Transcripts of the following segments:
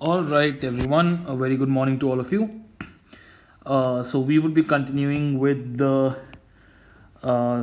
All right, everyone. A very good morning to all of you. So we would be continuing with the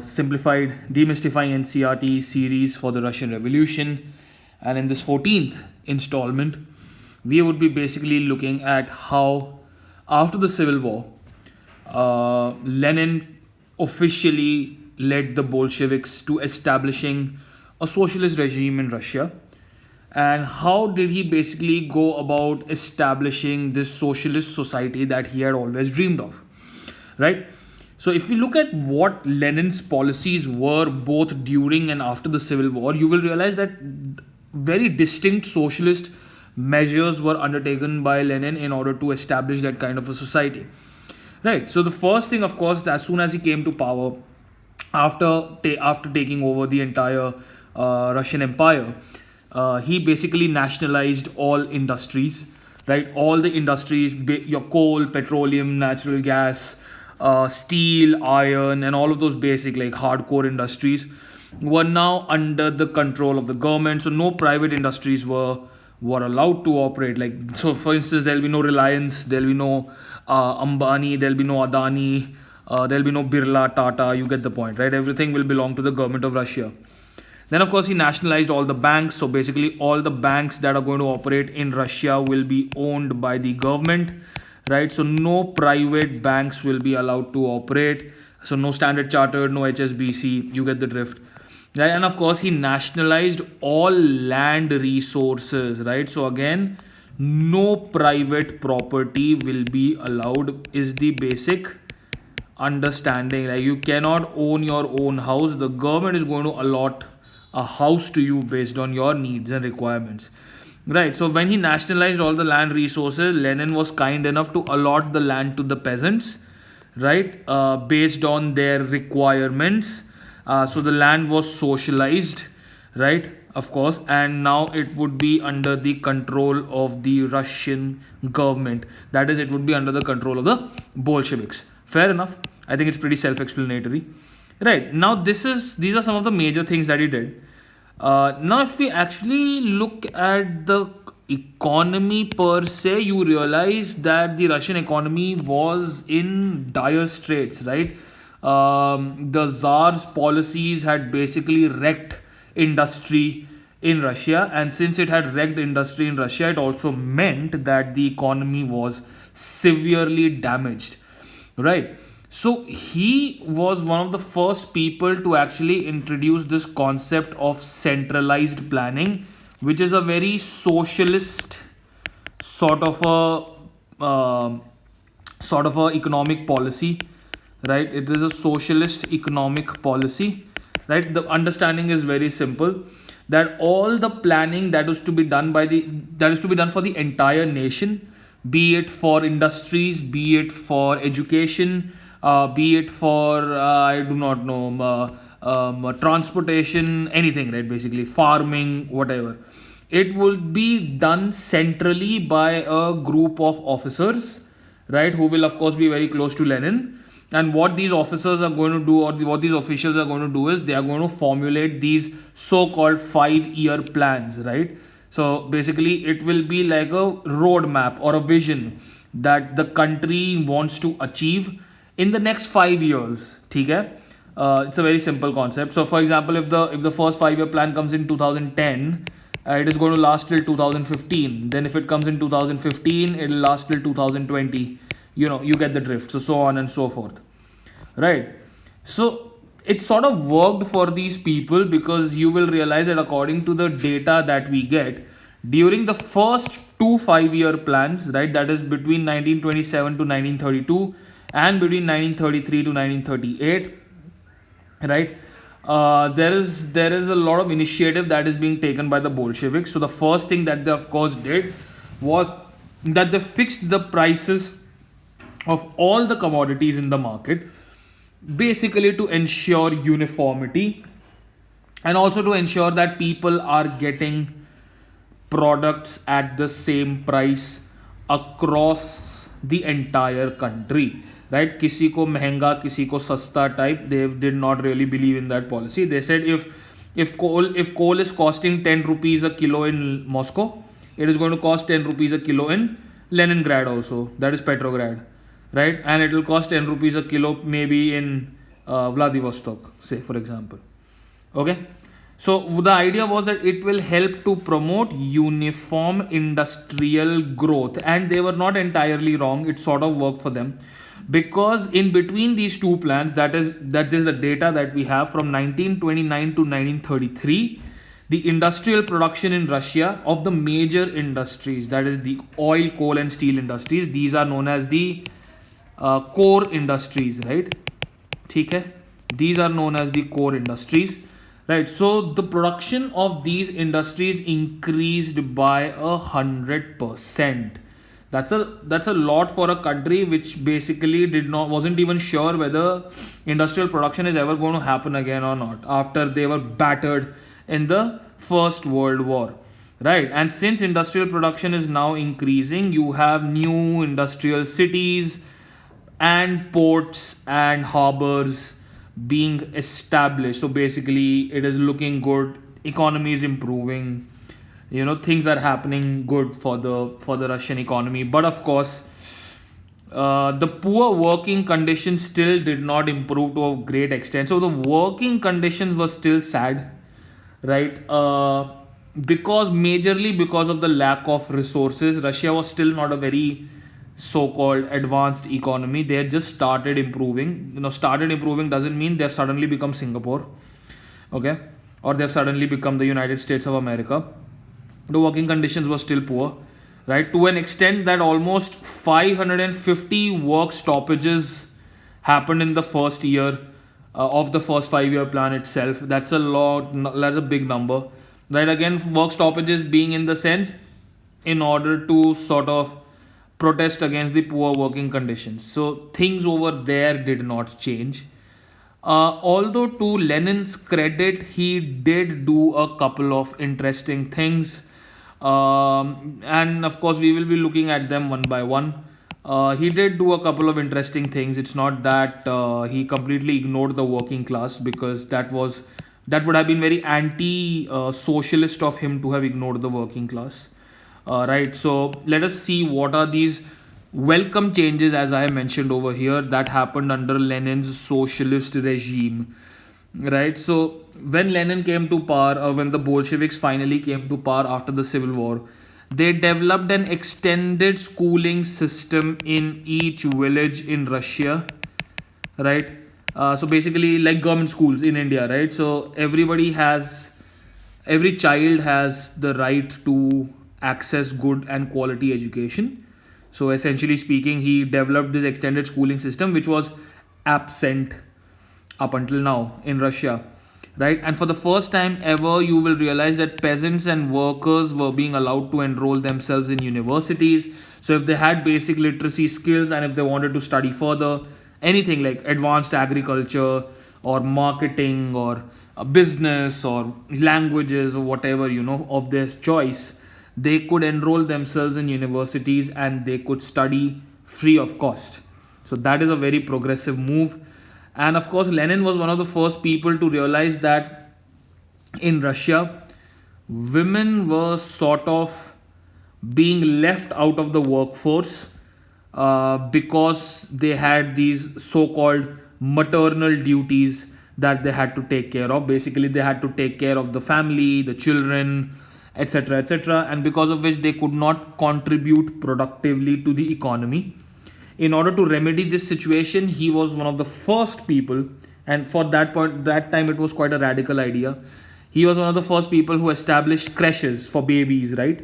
simplified demystifying NCRT series for the Russian Revolution, and in this 14th installment, we would be basically looking at how, after the Civil War, Lenin officially led the Bolsheviks to establishing a socialist regime in Russia, and how did he basically go about establishing this socialist society that he had always dreamed of, right? So if we look at what Lenin's policies were both during and after the Civil War, you will realize that very distinct socialist measures were undertaken by Lenin in order to establish that kind of a society, right? So the first thing, of course, as soon as he came to power, after taking over the entire Russian Empire, he basically nationalized all industries, right? All the industries, your coal, petroleum, natural gas, steel, iron, and all of those basic like hardcore industries were now under the control of the government. So no private industries were allowed to operate. Like, so for instance, there'll be no Reliance, there'll be no Ambani, there'll be no Adani, there'll be no Birla, Tata. You get the point, right? Everything will belong to the government of Russia. Then, of course, he nationalized all the banks. So basically, all the banks that are going to operate in Russia will be owned by the government, right? So no private banks will be allowed to operate. So no Standard Chartered, no HSBC. You get the drift, right? And of course, he nationalized all land resources, right? So again, no private property will be allowed is the basic understanding. Like, you cannot own your own house. The government is going to allot a house to you based on your needs and requirements, right? So when he nationalized all the land resources, Lenin was kind enough to allot the land to the peasants, right? Based on their requirements. So the land was socialized, right? Of course, and now it would be under the control of the Russian government. That is, it would be under the control of the Bolsheviks. Fair enough. I think it's pretty self-explanatory. Right, now these are some of the major things that he did. Now if we actually look at the economy per se, you realize that the Russian economy was in dire straits, right? The Tsar's policies had basically wrecked industry in Russia, and since it had wrecked industry in Russia, it also meant that the economy was severely damaged, right? So he was one of the first people to actually introduce this concept of centralized planning, which is a very socialist sort of a economic policy, right? It is a socialist economic policy, right? The understanding is very simple, that all the planning that is to be done for the entire nation, be it for industries, be it for education, be it for I do not know, transportation, anything, right? Basically farming, whatever, it will be done centrally by a group of officers, right, who will of course be very close to Lenin. And what these officers are going to do, or what these officials are going to do, is they are going to formulate these so-called 5-year plans, right? So basically, it will be like a roadmap or a vision that the country wants to achieve in the next 5 years. Okay? It's a very simple concept. So, for example, if the first 5-year plan comes in 2010, it is going to last till 2015. Then, if it comes in 2015, it will last till 2020. You get the drift. So on and so forth, right? So it sort of worked for these people, because you will realize that according to the data that we get, during the first 2 5-year plans, right, that is between 1927 to 1932 and between 1933 to 1938, right, there is a lot of initiative that is being taken by the Bolsheviks. So the first thing that they of course did was that they fixed the prices of all the commodities in the market, basically to ensure uniformity, and also to ensure that people are getting products at the same price across the entire country, right? Kisi ko mehenga, kisi ko sasta type. They did not really believe in that policy. They said if coal is costing 10 rupees a kilo in Moscow, it is going to cost 10 rupees a kilo in Leningrad also, that is Petrograd, right? And it will cost 10 rupees a kilo maybe in Vladivostok, say for example. Okay, so the idea was that it will help to promote uniform industrial growth, and they were not entirely wrong. It sort of worked for them, because in between these two plans, that is the data that we have from 1929 to 1933, the industrial production in Russia of the major industries, that is the oil, coal, and steel industries, these are known as the core industries, right? Okay, these are known as the core industries, right? So the production of these industries increased by 100%. That's a lot for a country which basically wasn't even sure whether industrial production is ever going to happen again or not after they were battered in the First World War, right? And since industrial production is now increasing, you have new industrial cities and ports and harbors being established. So basically it is looking good, economy is improving, things are happening good for the Russian economy. But of course, the poor working conditions still did not improve to a great extent. So the working conditions were still sad, right? Majorly because of the lack of resources, Russia was still not a very so-called advanced economy. They had just started improving. Started improving doesn't mean they've suddenly become Singapore, okay, or they've suddenly become the United States of America. The working conditions were still poor, right, to an extent that almost 550 work stoppages happened in the first year of the first 5-year plan itself. That's a lot. That's a big number, right? Again, work stoppages being in the sense in order to sort of protest against the poor working conditions. So things over there did not change. Although to Lenin's credit, he did do a couple of interesting things. And of course, we will be looking at them one by one. He did do a couple of interesting things. It's not that he completely ignored the working class, because that would have been very anti-socialist of him to have ignored the working class. Right. So let us see what are these welcome changes, as I have mentioned over here, that happened under Lenin's socialist regime. Right. So when Lenin came to power, or when the Bolsheviks finally came to power after the Civil War, they developed an extended schooling system in each village in Russia, right? So basically, like government schools in India, right? So every child has the right to access good and quality education. So essentially speaking, he developed this extended schooling system, which was absent up until now in Russia, right? And for the first time ever, you will realize that peasants and workers were being allowed to enroll themselves in universities. So if they had basic literacy skills, and if they wanted to study further, anything like advanced agriculture or marketing or a business or languages or whatever, of their choice, they could enroll themselves in universities and they could study free of cost. So that is a very progressive move. And of course, Lenin was one of the first people to realize that in Russia, women were sort of being left out of the workforce because they had these so-called maternal duties that they had to take care of. Basically, they had to take care of the family, the children, etc., etc., and because of which they could not contribute productively to the economy. In order to remedy this situation, he was one of the first people, and for that time it was quite a radical idea. He was one of the first people who established creches for babies, right?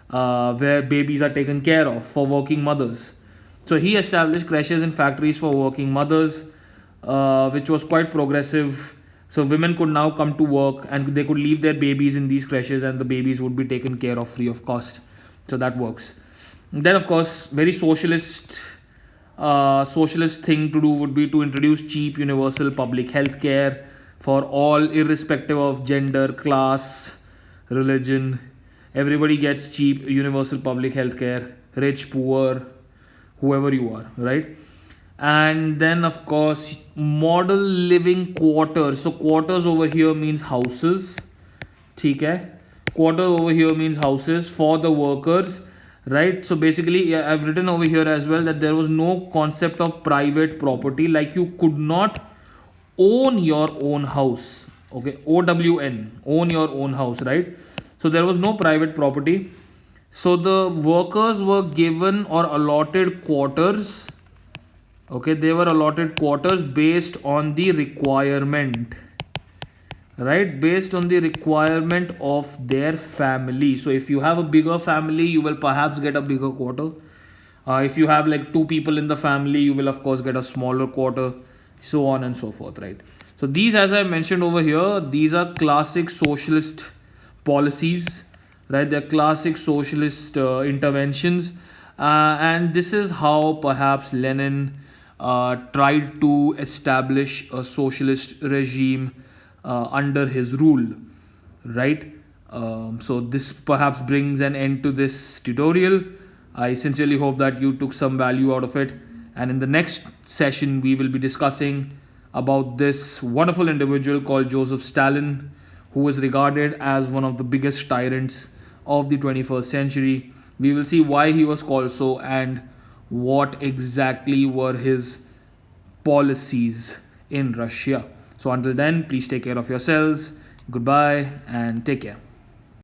Where babies are taken care of for working mothers. So he established creches in factories for working mothers, which was quite progressive. So women could now come to work and they could leave their babies in these creches, and the babies would be taken care of free of cost. So that works. Then of course, very socialist thing to do would be to introduce cheap universal public health care for all, irrespective of gender, class, religion. Everybody gets cheap universal public health care, rich, poor, whoever you are, right? And then of course, model living quarters. So quarters over here means houses, ठीक है? quarter over here means houses for the workers, right? So basically, yeah, I've written over here as well that there was no concept of private property, like you could not own your own house. Okay, own your own house, right? So there was no private property. So the workers were given or allotted quarters. Okay, they were allotted quarters based on the requirement, right? Based on the requirement of their family. So if you have a bigger family, you will perhaps get a bigger quarter. If you have like two people in the family, you will of course get a smaller quarter, so on and so forth, right? So these, as I mentioned over here, these are classic socialist policies, right? They're classic socialist interventions, and this is how perhaps Lenin tried to establish a socialist regime under his rule, right? So this perhaps brings an end to this tutorial. I sincerely hope that you took some value out of it, and in the next session we will be discussing about this wonderful individual called Joseph Stalin, who is regarded as one of the biggest tyrants of the 21st century. We will see why he was called so and what exactly were his policies in Russia. So until then, please take care of yourselves. Goodbye and take care.